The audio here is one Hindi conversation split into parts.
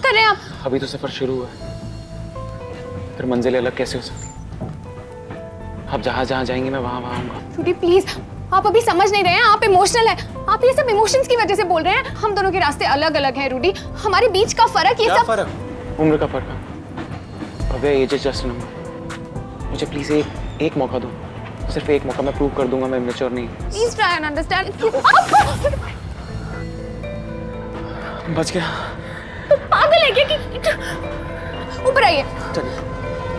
कर रहे हैं आप? अभी तो सफर शुरू हुआ है, फिर मंजिलें अलग कैसे हो सकती? आप जहाँ जहाँ जाएंगे मैं वहाँ वहाँ आऊँगा। रूडी प्लीज, आप अभी समझ नहीं रहे हैं, आप इमोशनल हैं। आप ये सब इमोशंस की वजह से बोल रहे हैं। हम दोनों के रास्ते अलग अलग हैं रूडी, हमारे बीच का फर्क ये सब। फर्क? उम्र का फर्क है। Bhavya, age is just number. मुझे प्लीज एक मौका दो, सिर्फ एक मौका। मैं प्रूव कर दूंगा मैं मैच्योर नहीं। Please try and understand. बच गया। तो पागल है क्या कि ऊपर आइए। चलिए।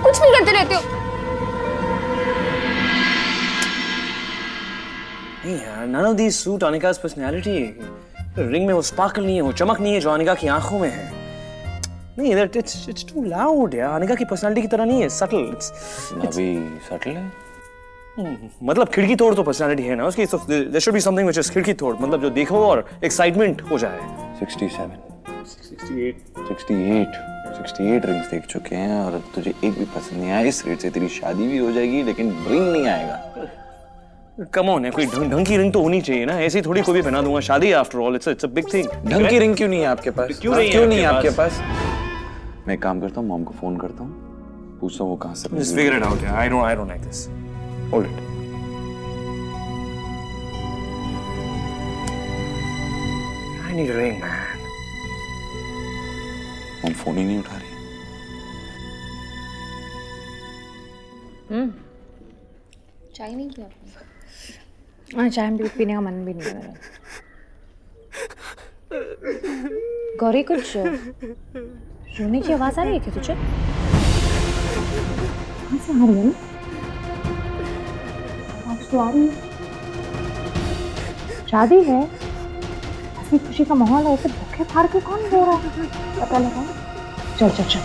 कुछ भी करते रहते हो। नहीं यार, none of these suit Anika's personality. Ring में वो स्पार्कल नहीं है, वो चमक नहीं है जो अनिका की आंखों में है। नहीं, it's too loud यार। अनिका की पर्सनालिटी की तरह नहीं है, subtle. अभी सटल है। मतलब खिड़की तोड़ तो पर्सनालिटी है ना उसकी। So there should be something which is खिड़की तोड़, मतलब जो देखो और एक्साइटमेंट हो जाए। 67, 68 रिंग्स देख चुके हैं और तुझे एक भी पसंद नहीं आया। इस रेट से तेरी शादी भी हो जाएगी लेकिन रिंग नहीं आएगा। कम ऑन है, कोई ढंग की रिंग तो होनी चाहिए ना। ऐसे ही थोड़ी कोई भी पहना दूंगा। शादी after all it's a big thing. ढंग की रिंग क्यों नहीं है आपके पास? क्यों नहीं है आपके पास? मैं एक काम करता हूँ, मॉम को फोन करता हूँ, पूछता हूँ वो कहाँ से। Just figure it out, yeah. I don't like this. Hold it. I need a ring, man. Mom phone ही नहीं उठा रही। चाय नहीं किया आपने? हाँ, चाय पीने का मन भी नहीं है मेरा। गौरी, कुछ रोने की आवाज आ रही है क्या तुझे? कहाँ से आ रही है ना? आवाज तो आ रही है। शादी है, ऐसी खुशी का माहौल है, ऐसे भूखे फाड़ के कौन रो रहा है? पता लगा। चल चल चल।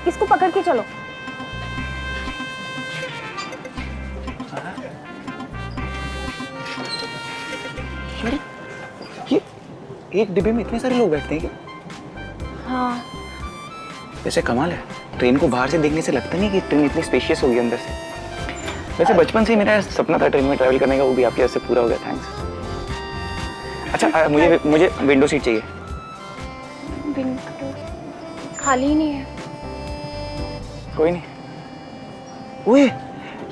इसको पकड़ के चलो। ये एक डिब्बे में इतने सारे लोग बैठते हैं क्या? हाँ। वैसे कमाल है, ट्रेन को बाहर से देखने से लगता नहीं कि ट्रेन इतनी स्पेशियस होगी अंदर से। वैसे बचपन से ही मेरा सपना था ट्रेन में ट्रैवल करने का, वो भी आपकी वजह से पूरा हो गया। थैंक्स। अच्छा, मुझे विंडो सीट चाहिए। विंडो खाली ही नहीं है। कोई नहीं। ओए,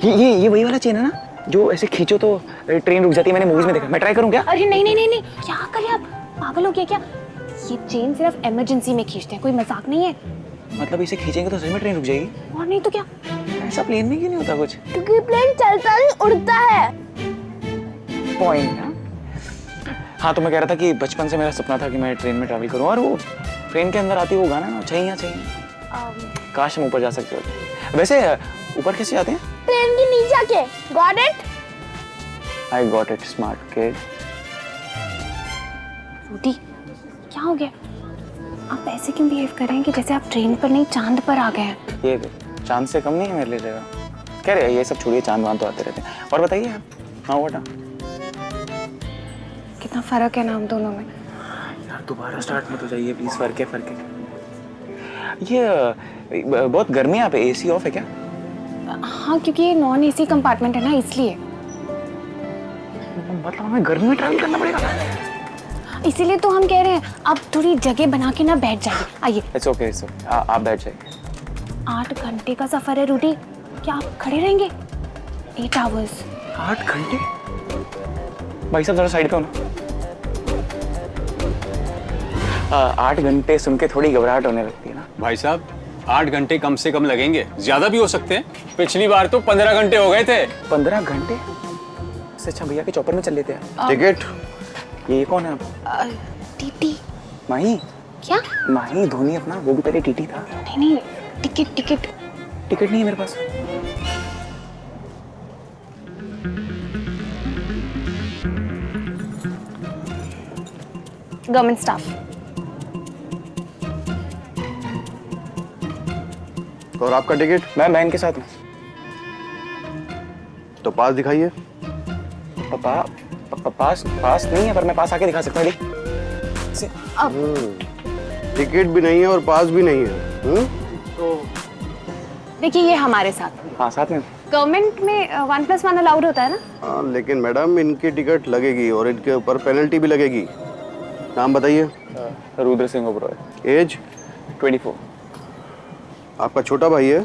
ये वही वाला चेन है ना जो ऐसे खींचो तो ट्रेन रुक जाती है? मैंने मूवीज में देखा। मैं ट्राई करूं क्या? अरे नहीं नहीं नहीं नहीं, क्या करें आप? पागल हो गया क्या? ये चेन सिर्फ इमरजेंसी में खींचते हैं, कोई मजाक नहीं है। मतलब इसे खींचेंगे तो सही में ट्रेन रुक जाएगी? और नहीं तो क्या? ऐसा प्लेन में क्यों नहीं होता कुछ? क्योंकि प्लेन चलता नहीं, उड़ता है। पॉइंट है। हाँ, तो मैं कह रहा था कि बचपन से मेरा सपना था कि मैं ट्रेन में ट्रैवल करूं, और वो ट्रेन के अंदर आती वो गाना ना, चाहिए चाहिए, काश हम ऊपर जा सकते होते। वैसे ऊपर कैसे जाते हैं? ट्रेन के नीचे आके। Got it? I got it, smart kid. Rudy, क्या हो गया? आप ऐसे क्यों बिहेव कर रहे हैं कि जैसे आप ट्रेन पर नहीं चांद पर आ गए हैं? ये चांद से कम नहीं है मेरे लिए जगह। कह रहे ये सब छोड़िए, चांद वांद तो आते रहते हैं। और बताइए आप। हाँ बेटा, कितना फर्क है ना हम दोनों में। यार दोबारा स्टार्ट मत हो जाइए प्लीज। फर्क है। ये बहुत गर्मी है यहाँ पे, एसी ऑफ है क्या? हाँ, क्योंकि ये नॉन एसी कंपार्टमेंट है ना, इसलिए। मतलब हमें गर्मी में ट्रैवल करना पड़ेगा? इसीलिए तो हम कह रहे हैं आप थोड़ी जगह बना के ना बैठ जाइए। आइए। इट्स ओके, आप बैठ जाइए। 8 घंटे का सफर है रूडी, क्या आप खड़े रहेंगे? 8 आवर्स। 8 घंटे? भाई साहब जरा साइड पे हो ना। 8 घंटे सुन के थोड़ी घबराहट होने लगती है ना। भाई साहब 8 घंटे कम से कम लगेंगे, ज्यादा भी हो सकते हैं। पिछली बार तो 15 घंटे हो गए थे। 15 घंटे? इससे अच्छा भैया के चौपर में चल लेते हैं। टिकट? ये कौन है आप? टीटी। माही, क्या? माही धोनी अपना, वो भी पहले टीटी था। नहीं, टिकट टिकट टिकट नहीं है मेरे पास। Government staff. और आपका टिकट? मैं बहन के साथ हूँ। तो पास दिखाइए। पास नहीं है, पर मैं पास आके दिखा सकता हूँ। टिकट भी नहीं है और पास भी नहीं है। देखिए ये हमारे साथ, हाँ साथ में। गवर्नमेंट में 1+1 अलाउड होता है ना। हाँ लेकिन मैडम इनकी टिकट लगेगी और इनके ऊपर पेनल्टी भी लगेगी। नाम बताइए। रुद्र सिंह ओबरॉय। एज? 24। आपका छोटा भाई है?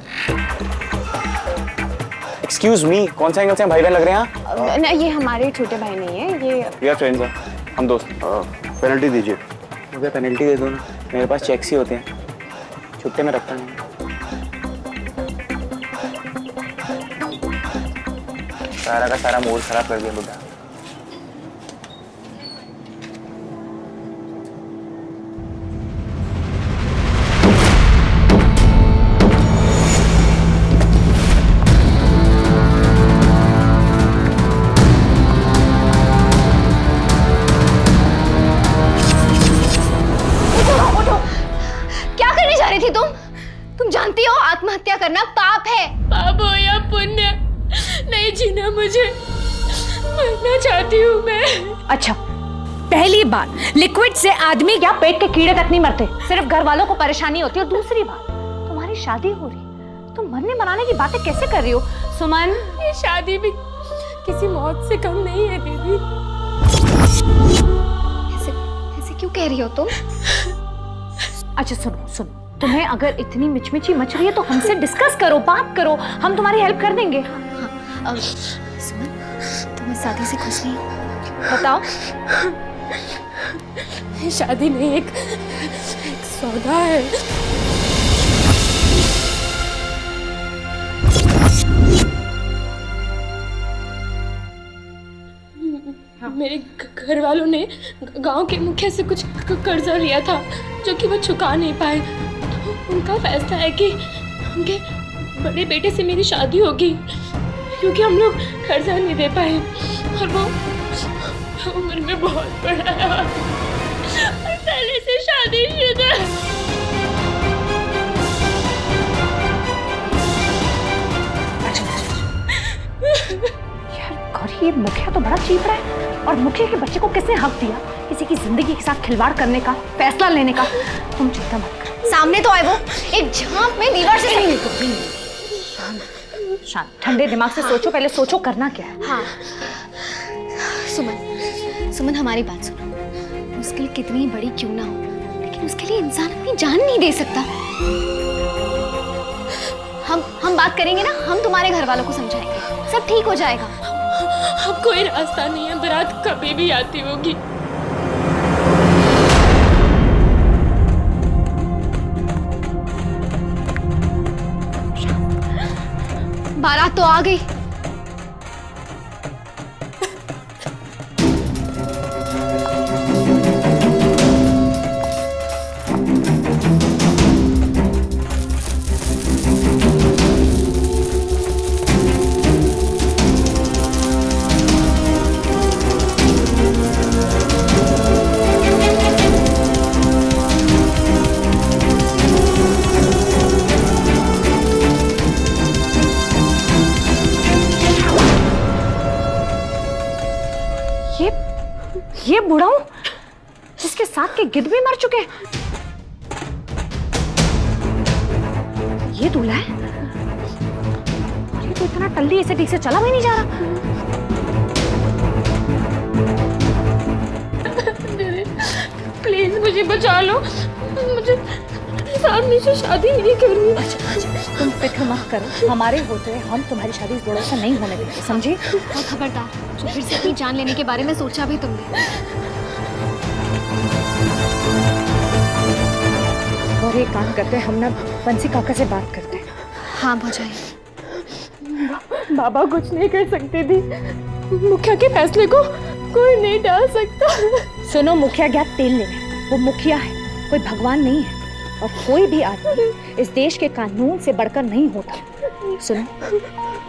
एक्सक्यूज मी, कौन सा एंगल से हम भाई बहन लग रहे हैं? नहीं, ये हमारे छोटे भाई नहीं है, ये वी आर फ्रेंड्स, हम दोस्त। पेनल्टी दीजिए। मुझे पेनल्टी दे दो ना, मेरे पास चेक्स ही होते हैं, छुट्टे में रखता नहीं। सारा का सारा मूड खराब कर दिया बुढ़ा। तुम जानती हो आत्महत्या करना पाप है। पाप हो या पुण्य, नहीं जीना मुझे, मरना चाहती हूँ मैं। अच्छा, पहली बात, लिक्विड से आदमी या पेट के कीड़े तक नहीं मरते, सिर्फ घर वालों को परेशानी होती है। और दूसरी बात, तुम्हारी शादी हो रही, तुम मरने मराने की बातें कैसे कर रही हो सुमन? ये शादी भी किसी मौत से कम नहीं है दीदी। ऐसे क्यों कह रही हो तुम? अच्छा सुनो, तुम्हें अगर इतनी मिचमिची मच रही है तो हमसे डिस्कस करो, बात करो, हम तुम्हारी हेल्प कर देंगे। सुमन, तुम इस शादी से खुश नहीं हो? बताओ। ये शादी नहीं, एक सौदा है। मेरे घर वालों ने गांव के मुखिया से कुछ कर्जा लिया था जो कि वो चुका नहीं पाए। तो उनका फैसला है कि उनके बड़े बेटे से मेरी शादी होगी, क्योंकि हम लोग कर्जा नहीं दे पाए और वो उम्र में बहुत बड़ा है और पहले से शादीशुदा है। ये मुखिया तो बड़ा चीप रहा है। और मुखिया के बच्चे को किसने हक दिया किसी की जिंदगी के साथ खिलवाड़ करने का, फैसला लेने का? तुम चिंता मत करो। सामने तो आए वो, एक झांप में दीवार से शांत, ठंडे दिमाग से सोचो, पहले सोचो करना क्या है। हाँ सुमन हमारी बात सुनो। मुश्किल कितनी बड़ी क्यों ना हो, लेकिन उसके लिए इंसान अपनी जान नहीं दे सकता। हम बात करेंगे ना, हम तुम्हारे घर वालों को समझाएंगे, सब ठीक हो जाएगा। अब कोई रास्ता नहीं है, बारात कभी भी आती होगी। बारात तो आ गई। ये बुढ़ाऊ जिसके साथ के गिद्ध भी मर चुके हैं, ये दूल्हा है? और ये तो इतना टल्ली, इसे ठीक से चला भी नहीं जा रहा। प्लीज मुझे बचा लो, मुझे इस आदमी से शादी नहीं करनी। अच्छा, तुम फिक्र मत करो, हमारे होते हुए हम तुम्हारी शादी इस बुढ़ाऊ से नहीं होने देंगे, समझी? और खबरदार, जो फिर से अपनी जान लेने के बारे में सोचा भी तुमने। और एक काम करते हैं, हम ना बंसी काका से बात करते हैं। हाँ भौजाई। बाबा कुछ नहीं कर सकते थी, मुखिया के फैसले को कोई नहीं डाल सकता। सुनो, मुखिया गया तेल लेने, वो मुखिया है, कोई भगवान नहीं है और कोई भी आदमी इस देश के कानून से बढ़कर नहीं होता। सुनो,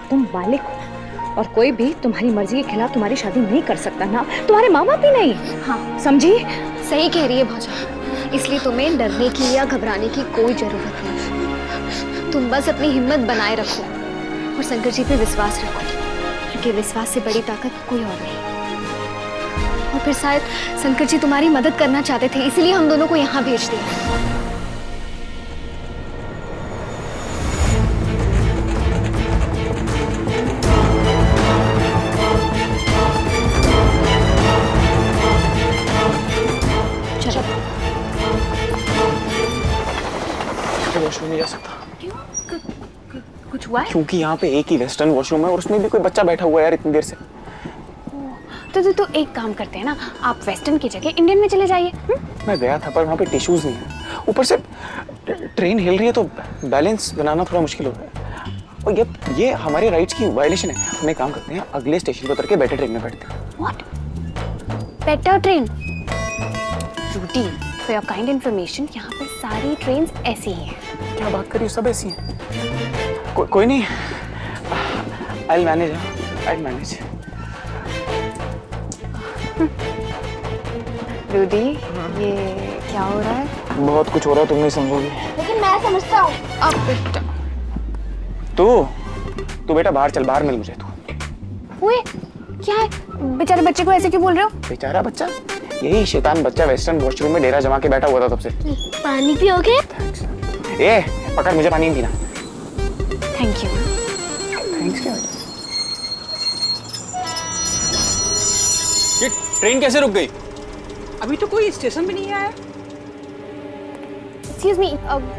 तुम बालिग हो और कोई भी तुम्हारी मर्जी के खिलाफ तुम्हारी शादी नहीं कर सकता, ना तुम्हारे माँ बाप भी नहीं। हाँ, समझी? सही कह रही है भाजा, इसलिए तुम्हें डरने की या घबराने की कोई जरूरत नहीं। तुम बस अपनी हिम्मत बनाए रखो और शंकर जी पे विश्वास रखो, क्योंकि विश्वास से बड़ी ताकत कोई और नहीं। और फिर शायद शंकर जी तुम्हारी मदद करना चाहते थे, इसीलिए हम दोनों को यहाँ भेज दिया। वॉशरूम नहीं जा सकता कुछ हुआ है? क्योंकि यहाँ पे एक ही वेस्टर्न वॉशरूम है और उसमें भी कोई बच्चा बैठा हुआ है यार इतनी देर से। तो एक काम करते हैं ना, आप वेस्टर्न की जगह इंडियन में चले जाइए। मैं गया था पर वहाँ पे टिश्यूज नहीं है, ऊपर से ट्रेन हिल रही है तो बैलेंस बनाना थोड़ा मुश्किल हो रहा है। और ये हमारे राइट्स की वायलेशन है। हम एक काम करते हैं, अगले स्टेशन पर उतर के बेटर ट्रेन में बैठते हैं। व्हाट? Better train? रूटी, फॉर योर काइंड इन्फॉर्मेशन, यहाँ पे सारी ट्रेन्स ऐसी ही हैं। क्या बात करिए, सब ऐसी हैं। कोई नहीं, आई मैनेज। रूडी, ये क्या हो रहा है? बहुत कुछ हो रहा है, तुम नहीं समझोगी। लेकिन मैं समझता हूँ। अब बेटा तू बेटा बाहर चल, बाहर मिल मुझे तू। हुए क्या है? बेचारे बच्चे को ऐसे क्यों बोल रहे हो? बेचारा बच्चा? यही शैतान बच्चा वेस्टर्न वॉशरूम में डेरा जमा के बैठा हुआ था तब से। पानी पियोगे? ए, पकड़, मुझे पानी नहीं पीना। Thank you. थैंक्स क्या? ये ट्रेन कैसे रुक गई? अभी तो कोई स्टेशन भी नहीं आया। एक्सक्यूज मी,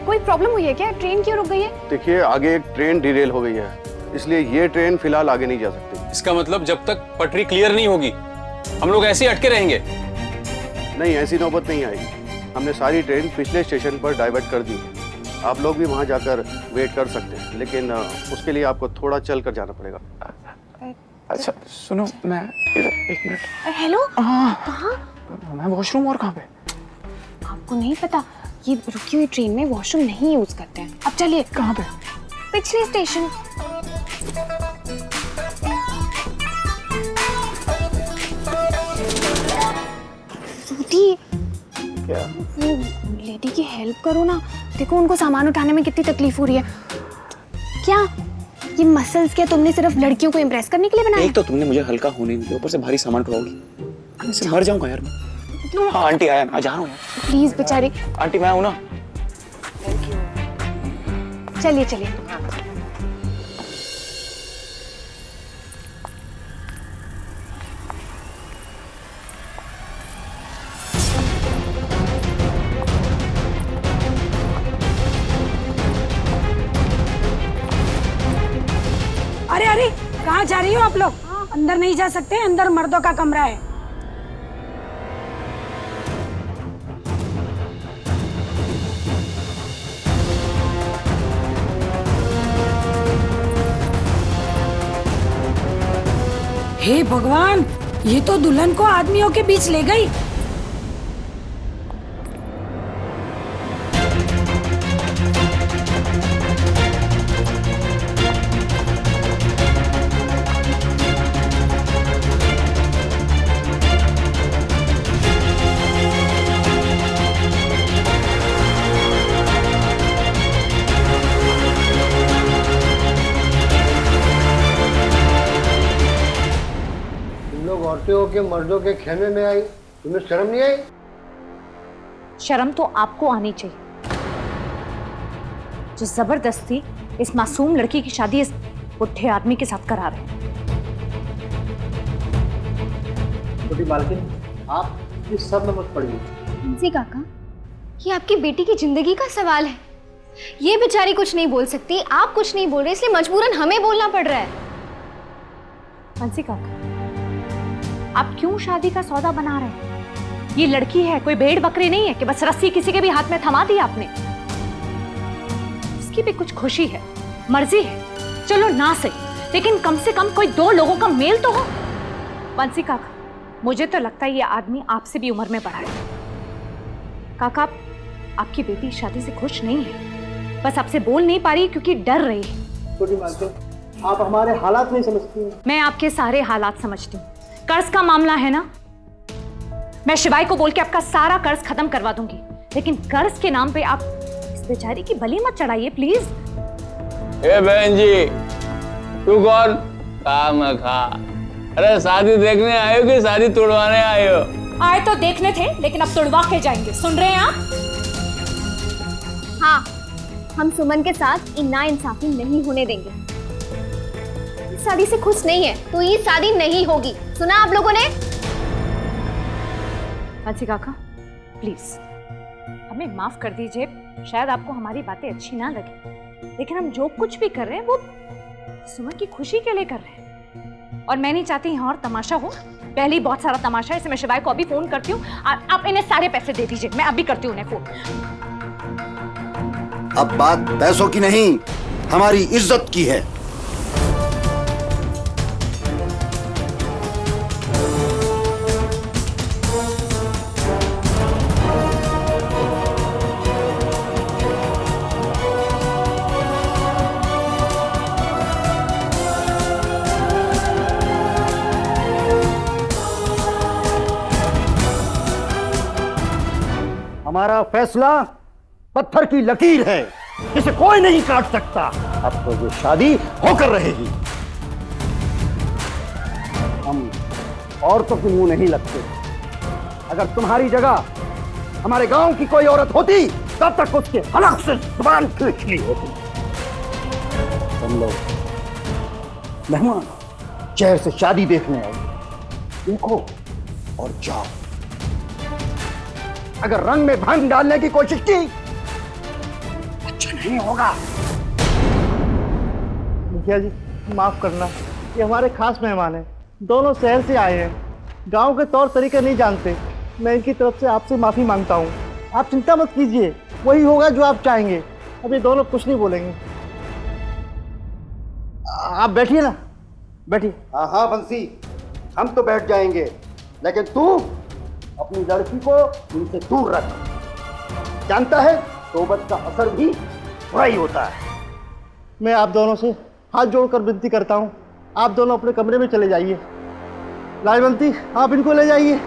कोई प्रॉब्लम हुई है क्या? ट्रेन क्यों रुक गई है? देखिए, आगे एक ट्रेन डिरेल हो गई है, इसलिए ये ट्रेन फिलहाल आगे नहीं जा सकती। इसका मतलब जब तक पटरी क्लियर नहीं होगी हम लोग ऐसे ही अटके रहेंगे? नहीं, ऐसी नौबत नहीं आई। हमने सारी ट्रेन पिछले स्टेशन पर डाइवर्ट कर दी। आप लोग भी वहां जाकर वेट कर सकते हैं, लेकिन उसके लिए आपको थोड़ा चल कर जाना पड़ेगा। अच्छा सुनो, मैं एक मिनट। हेलो, हाँ, कहाँ? मैं वॉशरूम। और कहाँ पे? आपको नहीं पता, ये रुकी हुई ट्रेन में वॉशरूम नहीं यूज करते हैं। अब चलिए। कहाँ पे? पिछले स्टेशन। सूटी, क्या? वो लेडी की हेल्प करो ना। देखो उनको सामान उठाने में कितनी तकलीफ हो रही है। क्या ये मसल्स क्या तुमने सिर्फ लड़कियों को इम्प्रेस करने के लिए बनाए? एक तो तुमने मुझे हल्का होने नहीं दिया, ऊपर से भारी सामान उठाओगी। मैं मर जाऊंगा यार मैं। हाँ आंटी आया, मैं जा रहा हूँ। प्लीज बेचारे। आंटी मैं हूँ ना। चलिए चलिए। अरे अरे, कहाँ जा रही हो आप लोग? अंदर नहीं जा सकते, अंदर मर्दों का कमरा है। हे भगवान, ये तो दुल्हन को आदमियों के बीच ले गई। लोग औरतें होके मर्दों के खेमे में आई, तुम्हें शर्म नहीं आई? शर्म तो आपको आनी चाहिए, जो जबरदस्ती इस मासूम लड़की की शादी इस बुढ़े आदमी के साथ करा रहे हैं। छोटी मालकिन, आप इस सब में मत पड़िए। जी काका, ये आपकी बेटी की जिंदगी का सवाल है। ये बेचारी कुछ नहीं बोल सकती, आप कुछ नहीं बोल रहे, इसलिए मजबूरन हमें बोलना पड़ रहा है। बंसी काका, आप क्यों शादी का सौदा बना रहे हैं? ये लड़की है, कोई भेड़ बकरी नहीं है कि बस रस्सी किसी के भी हाथ में थमा दी आपने। उसकी भी कुछ खुशी है, मर्जी है, चलो ना सही, लेकिन कम से कम कोई दो लोगों का मेल तो हो। बंसी काका, मुझे तो लगता है ये आदमी आपसे भी उम्र में बड़ा है। काका, आपकी बेटी शादी से खुश नहीं है, बस आपसे बोल नहीं पा रही क्योंकि डर रही है। छोटी मालकिन, आप हमारे हालात नहीं समझती हैं। मैं आपके सारे हालात समझती हूँ। कर्ज का मामला है ना, मैं शिवाई को बोल के आपका सारा कर्ज खत्म करवा दूंगी, लेकिन कर्ज के नाम पे आप इस बेचारी की बलि मत चढ़ाइए प्लीज। ए बहन जी, तू कौन? काम खा। अरे शादी देखने आए हो कि शादी तोड़वाने आए हो? आए तो देखने थे, लेकिन अब तुड़वा के जाएंगे। सुन रहे हैं आप? हाँ, हम सुमन के साथ नाइंसाफी नहीं होने देंगे। इस शादी से खुश नहीं है तो ये शादी नहीं होगी। सुना आप लोगों ने? बंसी काका प्लीज हमें माफ कर दीजिए। शायद आपको हमारी बातें अच्छी ना लगे, लेकिन हम जो कुछ भी कर रहे हैं वो सुमन की खुशी के लिए कर रहे हैं। और मैं नहीं चाहती यहाँ और तमाशा हो। पहले ही बहुत सारा तमाशा है, इसलिए मैं शिवाय को अभी फोन करती हूँ। आप इन्हें सारे पैसे दे दीजिए, मैं अभी करती हूँ उन्हें फोन। अब बात पैसों की नहीं, हमारी इज्जत की है। हमारा फैसला पत्थर की लकीर है, जिसे कोई नहीं काट सकता। अब तो ये शादी होकर रहेगी। हम औरतों के मुंह नहीं लगते। अगर तुम्हारी जगह हमारे गांव की कोई औरत होती, तब तक उसके हलक से जुबान खींच ली होती। तुम लोग मेहमान शहर से शादी देखने आओ, देखो और जाओ। अगर रंग में भंग डालने की कोशिश की, अच्छा नहीं होगा। मुखिया जी माफ करना, ये हमारे खास मेहमान हैं, दोनों शहर से आए हैं, गांव के तौर तरीके नहीं जानते। मैं इनकी तरफ से आपसे माफी मांगता हूँ। आप चिंता मत कीजिए, वही होगा जो आप चाहेंगे। अब ये दोनों कुछ नहीं बोलेंगे। आप बैठिए ना, बैठिए। हाँ हाँ बंसी, हम तो बैठ जाएंगे, लेकिन तू अपनी लड़की को इनसे दूर रख। जानता है तौबत का असर भी बुरा ही होता है। मैं आप दोनों से हाथ जोड़कर विनती करता हूँ, आप दोनों अपने कमरे में चले जाइए। लाजवंती, आप इनको ले जाइए।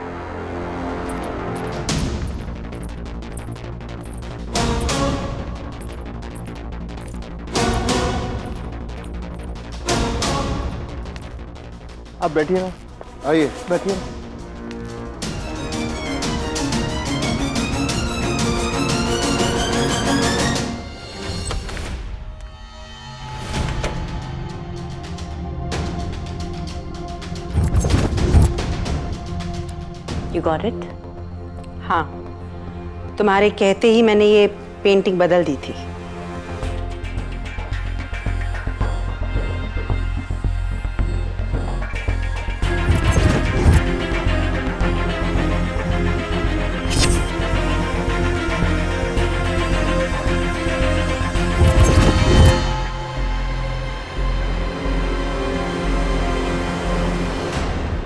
आप बैठिए ना, आइए बैठिए। You got it? हाँ, तुम्हारे कहते ही मैंने ये पेंटिंग बदल दी थी।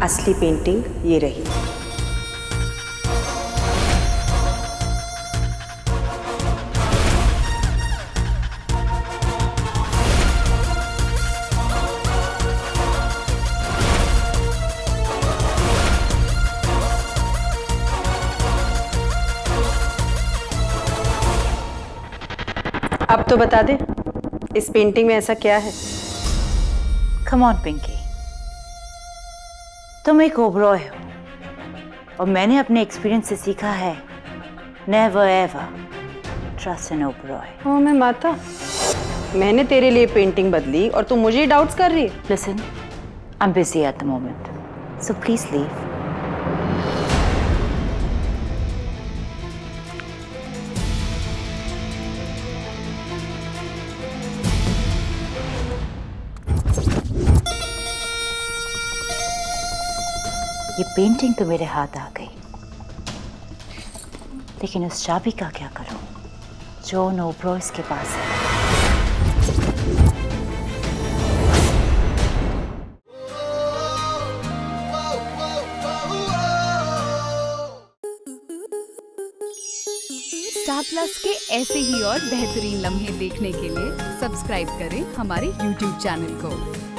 असली पेंटिंग ये रही। अब तो बता दे, इस पेंटिंग में ऐसा क्या है? कम ऑन पिंकी, तुम एक ओबरॉय हो और मैंने अपने एक्सपीरियंस से सीखा है, never ever trust an Oberoi. Oh मैं माता, मैंने तेरे लिए पेंटिंग बदली और तू मुझे डाउट्स कर रही है। Listen, I am busy at the moment, so please leave. ये पेंटिंग तो मेरे हाथ आ गई, लेकिन उस चाबी का क्या करूं जो ओबरॉयज के पास है? स्टार प्लस के ऐसे ही और बेहतरीन लम्हे देखने के लिए सब्सक्राइब करें हमारे YouTube चैनल को।